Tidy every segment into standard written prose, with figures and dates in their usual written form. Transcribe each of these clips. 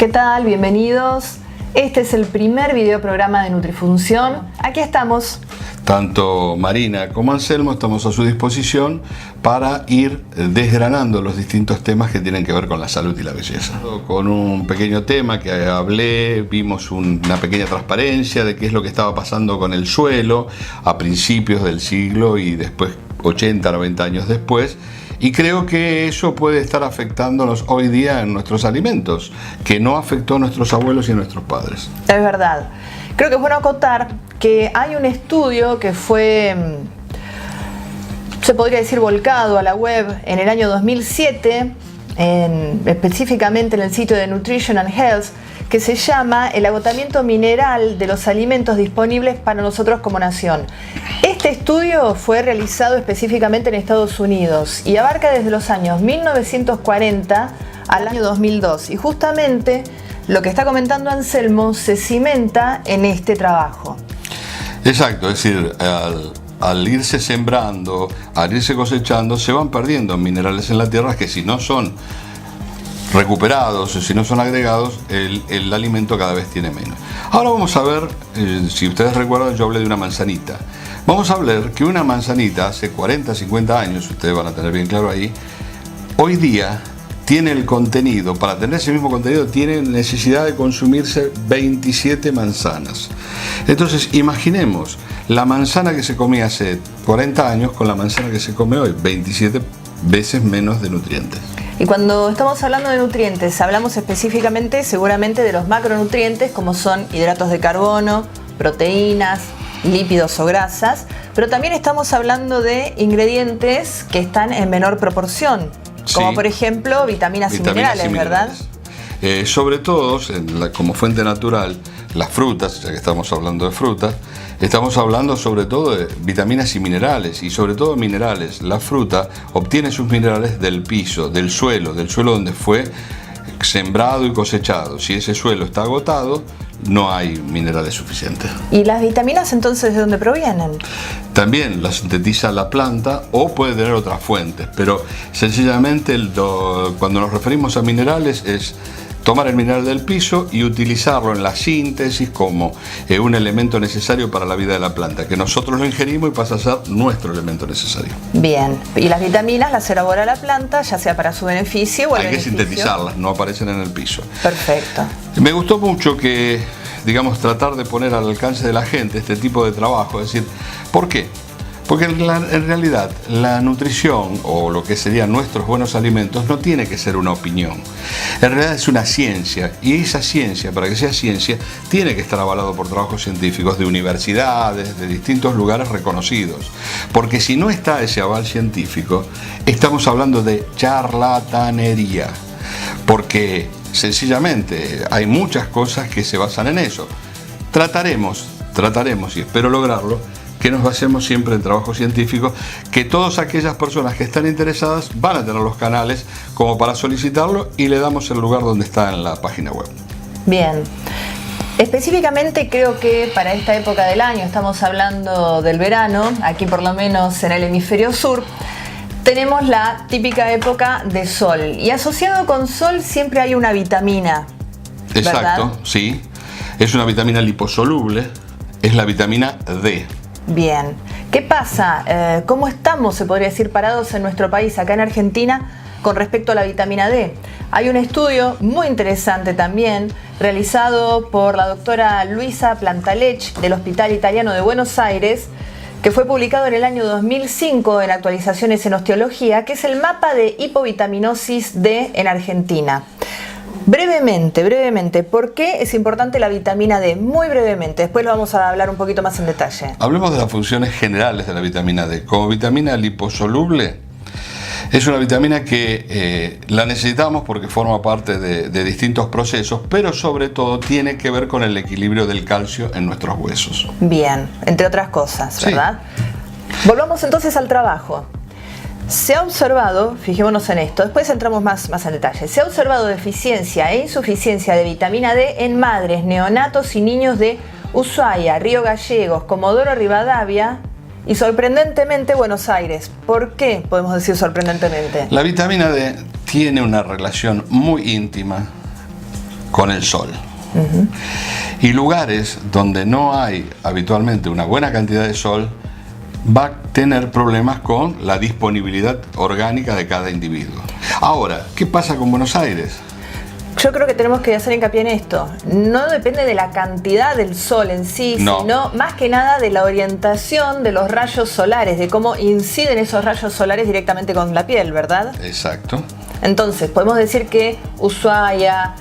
¿Qué tal? Bienvenidos. Este es el primer videoprograma de Nutrifunción. Aquí estamos. Tanto Marina como Anselmo estamos a su disposición para ir desgranando los distintos temas que tienen que ver con la salud y la belleza. Con un pequeño tema que hablé, vimos una pequeña transparencia de qué es lo que estaba pasando con el suelo a principios del siglo y después 80, 90 años después. Y creo que eso puede estar afectándonos hoy día en nuestros alimentos, que no afectó a nuestros abuelos y a nuestros padres. Es verdad. Creo que es bueno acotar que hay un estudio que fue, se podría decir, volcado a la web en el año 2007, específicamente en el sitio de Nutrition and Health, que se llama El agotamiento mineral de los alimentos disponibles para nosotros como nación. Este estudio fue realizado específicamente en Estados Unidos y abarca desde los años 1940 al año 2002. Y justamente lo que está comentando Anselmo se cimenta en este trabajo. Exacto, es decir, al irse sembrando, al irse cosechando, se van perdiendo minerales en la tierra que si no son recuperados o si no son agregados, el alimento cada vez tiene menos. Ahora vamos a ver, si ustedes recuerdan, yo hablé de una manzanita. Vamos a ver que una manzanita hace 40, 50 años, ustedes van a tener bien claro ahí, hoy día tiene el contenido, para tener ese mismo contenido tiene necesidad de consumirse 27 manzanas. Entonces imaginemos la manzana que se comía hace 40 años con la manzana que se come hoy, 27 veces menos de nutrientes. Y cuando estamos hablando de nutrientes, hablamos específicamente seguramente de los macronutrientes como son hidratos de carbono, proteínas, lípidos o grasas, pero también estamos hablando de ingredientes que están en menor proporción, como por ejemplo vitaminas y minerales, ¿verdad? Sobre todo, como fuente natural, las frutas, ya que estamos hablando de frutas, estamos hablando sobre todo de vitaminas y minerales, y sobre todo minerales. La fruta obtiene sus minerales del piso, del suelo donde fue sembrado y cosechado. Si ese suelo está agotado, no hay minerales suficientes. ¿Y las vitaminas entonces de dónde provienen? También las sintetiza la planta o puede tener otras fuentes, pero sencillamente cuando nos referimos a minerales es tomar el mineral del piso y utilizarlo en la síntesis como un elemento necesario para la vida de la planta, que nosotros lo ingerimos y pasa a ser nuestro elemento necesario. Bien, y las vitaminas las elabora la planta, ya sea para su beneficio o el beneficio. Hay que sintetizarlas, no aparecen en el piso. Perfecto. Me gustó mucho que, tratar de poner al alcance de la gente este tipo de trabajo, es decir, ¿por qué? Porque en realidad la nutrición o lo que serían nuestros buenos alimentos no tiene que ser una opinión. En realidad es una ciencia y esa ciencia, para que sea ciencia, tiene que estar avalado por trabajos científicos de universidades, de distintos lugares reconocidos. Porque si no está ese aval científico, estamos hablando de charlatanería. Porque sencillamente hay muchas cosas que se basan en eso. Trataremos y espero lograrlo, que nos basemos siempre en trabajos científicos, que todas aquellas personas que están interesadas van a tener los canales como para solicitarlo y le damos el lugar donde está en la página web. Bien. Específicamente creo que para esta época del año, estamos hablando del verano, aquí por lo menos en el hemisferio sur, tenemos la típica época de sol y asociado con sol siempre hay una vitamina. Exacto, ¿verdad? Sí. Es una vitamina liposoluble, es la vitamina D. Bien. ¿Qué pasa? ¿Cómo estamos, se podría decir, parados en nuestro país, acá en Argentina, con respecto a la vitamina D? Hay un estudio muy interesante también, realizado por la doctora Luisa Plantalech del Hospital Italiano de Buenos Aires, que fue publicado en el año 2005 en Actualizaciones en Osteología, que es el mapa de hipovitaminosis D en Argentina. Brevemente, ¿por qué es importante la vitamina D? Muy brevemente, después lo vamos a hablar un poquito más en detalle. Hablemos de las funciones generales de la vitamina D. Como vitamina liposoluble, es una vitamina que la necesitamos porque forma parte de distintos procesos, pero sobre todo tiene que ver con el equilibrio del calcio en nuestros huesos. Bien, entre otras cosas, ¿verdad? Sí. Volvamos entonces al trabajo. Se ha observado, fijémonos en esto, después entramos más en detalle, se ha observado deficiencia e insuficiencia de vitamina D en madres, neonatos y niños de Ushuaia, Río Gallegos, Comodoro Rivadavia y sorprendentemente Buenos Aires. ¿Por qué podemos decir sorprendentemente? La vitamina D tiene una relación muy íntima con el sol. Y lugares donde no hay habitualmente una buena cantidad de sol va a tener problemas con la disponibilidad orgánica de cada individuo. Ahora, ¿qué pasa con Buenos Aires? Yo creo que tenemos que hacer hincapié en esto. No depende de la cantidad del sol en sí, no, sino más que nada de la orientación de los rayos solares, de cómo inciden esos rayos solares directamente con la piel, ¿verdad? Exacto. Entonces, podemos decir que Ushuaia,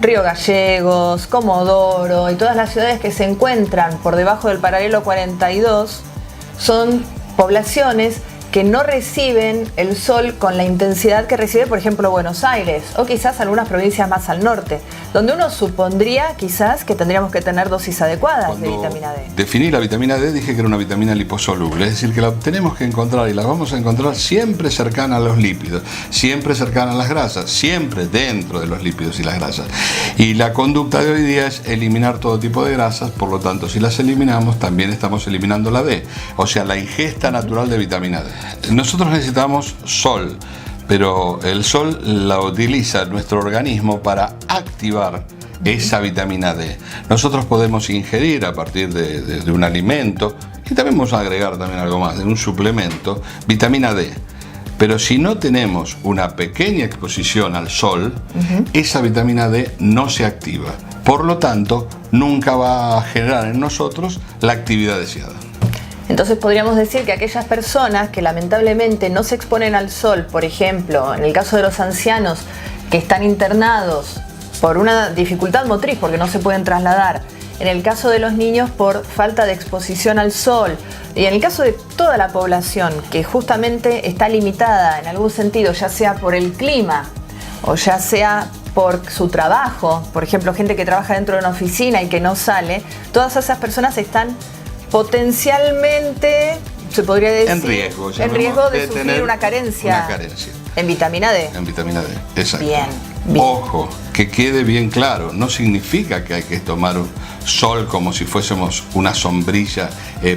Río Gallegos, Comodoro y todas las ciudades que se encuentran por debajo del paralelo 42 son poblaciones que no reciben el sol con la intensidad que recibe, por ejemplo, Buenos Aires o quizás algunas provincias más al norte, donde uno supondría quizás que tendríamos que tener dosis adecuadas de vitamina D. Definí la vitamina D, dije que era una vitamina liposoluble, es decir, que la tenemos que encontrar y la vamos a encontrar siempre cercana a los lípidos, siempre cercana a las grasas, siempre dentro de los lípidos y las grasas. Y la conducta de hoy día es eliminar todo tipo de grasas, por lo tanto, si las eliminamos, también estamos eliminando la D, o sea, la ingesta natural de vitamina D. Nosotros necesitamos sol, pero el sol la utiliza nuestro organismo para activar esa vitamina D. Nosotros podemos ingerir a partir de un alimento, y también vamos a agregar también algo más, de un suplemento, vitamina D. Pero si no tenemos una pequeña exposición al sol, esa vitamina D no se activa. Por lo tanto, nunca va a generar en nosotros la actividad deseada. Entonces podríamos decir que aquellas personas que lamentablemente no se exponen al sol, por ejemplo, en el caso de los ancianos que están internados por una dificultad motriz porque no se pueden trasladar, en el caso de los niños por falta de exposición al sol y en el caso de toda la población que justamente está limitada en algún sentido, ya sea por el clima o ya sea por su trabajo, por ejemplo, gente que trabaja dentro de una oficina y que no sale, todas esas personas están potencialmente, se podría decir, en riesgo de sufrir una carencia en vitamina D. En vitamina D, exacto. Bien. Ojo, que quede bien claro, no significa que hay que tomar un sol como si fuésemos una sombrilla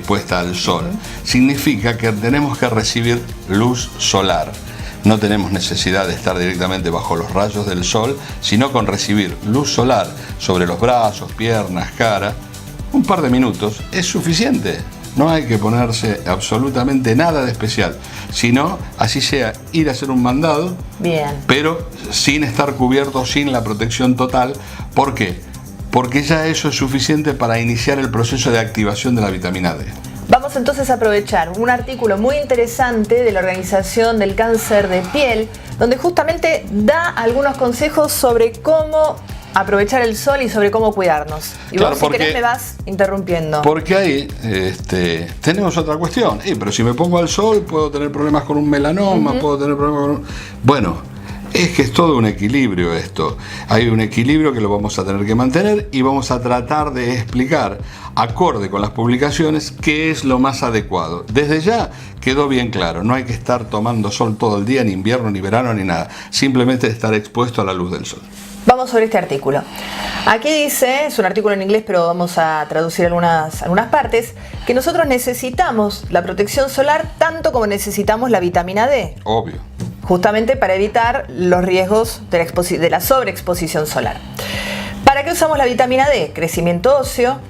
puesta al sol. Significa que tenemos que recibir luz solar. No tenemos necesidad de estar directamente bajo los rayos del sol, sino con recibir luz solar sobre los brazos, piernas, cara. Un par de minutos es suficiente, no hay que ponerse absolutamente nada de especial, sino así sea ir a hacer un mandado, pero sin estar cubierto, sin la protección total. ¿Por qué? Porque ya eso es suficiente para iniciar el proceso de activación de la vitamina D. Vamos entonces a aprovechar un artículo muy interesante de la Organización del Cáncer de Piel, donde justamente da algunos consejos sobre cómo aprovechar el sol y sobre cómo cuidarnos. Y claro, vos, si querés, me vas interrumpiendo. Porque ahí tenemos otra cuestión. Pero si me pongo al sol, puedo tener problemas con un melanoma, puedo tener problemas con un... Bueno, es que es todo un equilibrio esto. Hay un equilibrio que lo vamos a tener que mantener y vamos a tratar de explicar, acorde con las publicaciones, qué es lo más adecuado. Desde ya quedó bien claro, no hay que estar tomando sol todo el día, ni invierno, ni verano, ni nada. Simplemente estar expuesto a la luz del sol. Vamos sobre este artículo. Aquí dice, es un artículo en inglés, pero vamos a traducir algunas partes, que nosotros necesitamos la protección solar tanto como necesitamos la vitamina D. Obvio. Justamente para evitar los riesgos de la sobreexposición solar. ¿Para qué usamos la vitamina D? Crecimiento óseo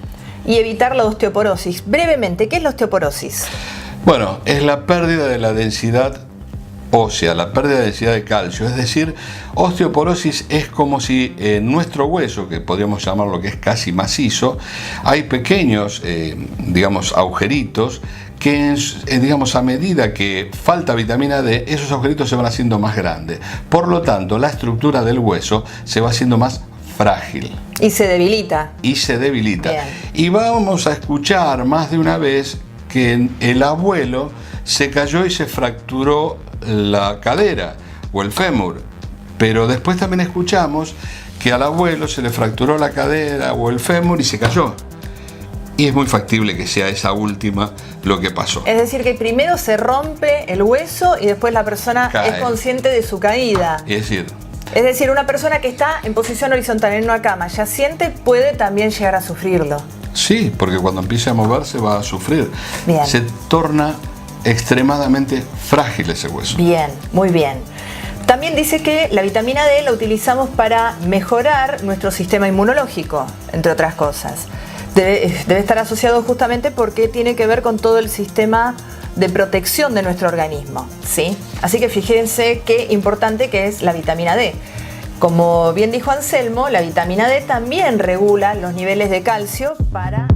y evitar la osteoporosis. Brevemente, ¿qué es la osteoporosis? Bueno, es la pérdida de la densidad ósea, la pérdida de densidad de calcio. Es decir, osteoporosis es como si en nuestro hueso, que podríamos llamarlo que es casi macizo, hay pequeños, agujeritos que, a medida que falta vitamina D, esos agujeritos se van haciendo más grandes. Por lo tanto, la estructura del hueso se va haciendo más frágil. Y se debilita. Bien. Y vamos a escuchar más de una vez que el abuelo se cayó y se fracturó la cadera o el fémur, pero después también escuchamos que al abuelo se le fracturó la cadera o el fémur y se cayó, y es muy factible que sea esa última lo que pasó. Es decir, que primero se rompe el hueso y después la persona es consciente de su caída. Es decir, una persona que está en posición horizontal en una cama yaciente puede también llegar a sufrirlo. Sí, porque cuando empiece a moverse va a sufrir. Bien. Se torna extremadamente frágil ese hueso. Bien, muy bien. También dice que la vitamina D la utilizamos para mejorar nuestro sistema inmunológico, entre otras cosas. Debe estar asociado justamente porque tiene que ver con todo el sistema de protección de nuestro organismo, ¿sí? Así que fíjense qué importante que es la vitamina D. Como bien dijo Anselmo, la vitamina D también regula los niveles de calcio para